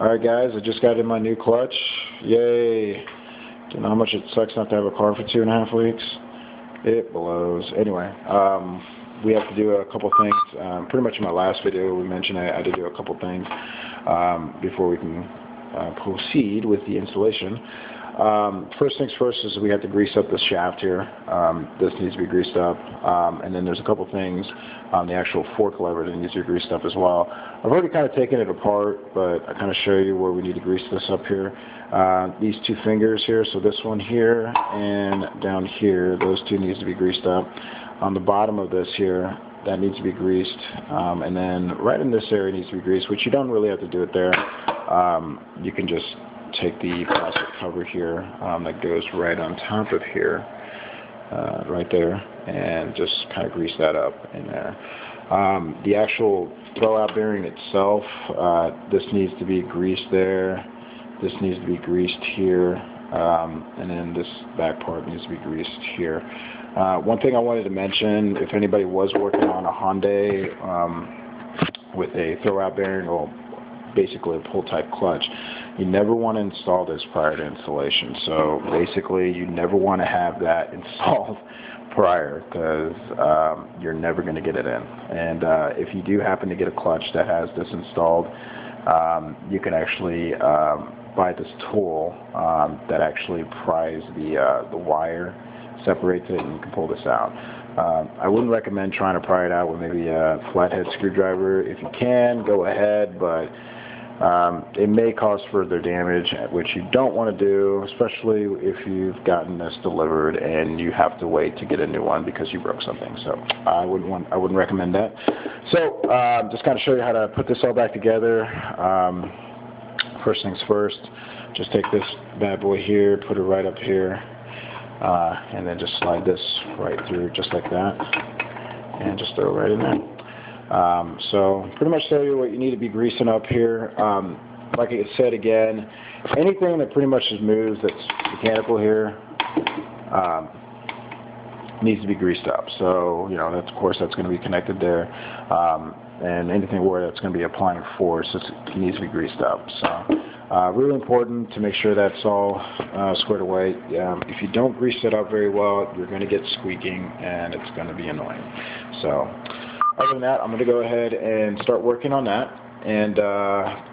Alright guys, I just got in my new clutch. Yay! Don't know how much it sucks not to have a car for 2.5 weeks. It blows. Anyway, we have to do a couple things. Pretty much in my last video we mentioned I had to do a couple things before we can proceed with the installation. First things first is we have to grease up this shaft here. This needs to be greased up, and then there's a couple things on the actual fork lever that needs to be greased up as well. I've already kind of taken it apart, but I kind of show you where we need to grease this up here. These two fingers here, so this one here and down here, those two needs to be greased up. On the bottom of this here, that needs to be greased, and then right in this area needs to be greased, which you don't really have to do it there. You can just take the plastic cover here that goes right on top of here, right there, and just kind of grease that up in there. The actual throwout bearing itself, this needs to be greased there, this needs to be greased here, and then this back part needs to be greased here. One thing I wanted to mention, if anybody was working on a Hyundai with a throwout bearing, or basically a pull type clutch, you never want to install this prior to installation. So basically you never want to have that installed prior, because you're never going to get it in. And if you do happen to get a clutch that has this installed, you can actually buy this tool that actually pries the wire, separates it, and you can pull this out. I wouldn't recommend trying to pry it out with maybe a flathead screwdriver. If you can, go ahead, but it may cause further damage, which you don't want to do, especially if you've gotten this delivered and you have to wait to get a new one because you broke something. So I wouldn't recommend that. So just kind of show you how to put this all back together. First things first, just take this bad boy here, put it right up here, and then just slide this right through just like that, and just throw it right in there. So pretty much tell you what you need to be greasing up here. Like I said again, anything that pretty much just moves that's mechanical here needs to be greased up. So, you know, that's, of course, that's going to be connected there. And anything where that's going to be applying force, it needs to be greased up. So really important to make sure that's all squared away. If you don't grease it up very well, you're going to get squeaking and it's going to be annoying. So other than that, I'm going to go ahead and start working on that. And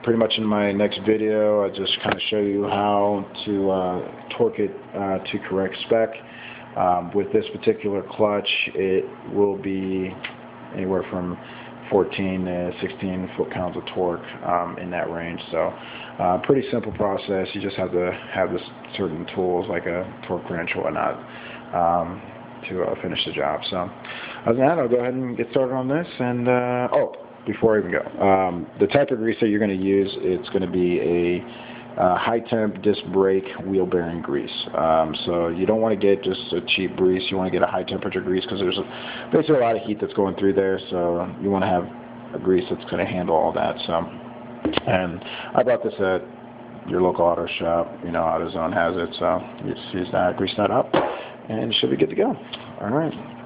pretty much in my next video, I just kind of show you how to torque it to correct spec. With this particular clutch, it will be anywhere from 14 to 16 foot-pounds of torque in that range. So pretty simple process. You just have to have this certain tools like a torque wrench or whatnot to finish the job. So other than that, I'll go ahead and get started on this. And oh, before I even go, the type of grease that you're going to use, it's going to be a high temp disc brake wheel bearing grease. So you don't want to get just a cheap grease. You want to get a high temperature grease because there's basically a lot of heat that's going through there. So you want to have a grease that's going to handle all that. So, and I bought this at your local auto shop. You know, AutoZone has it. So you just use that, grease that up, and it should be good to go. All right.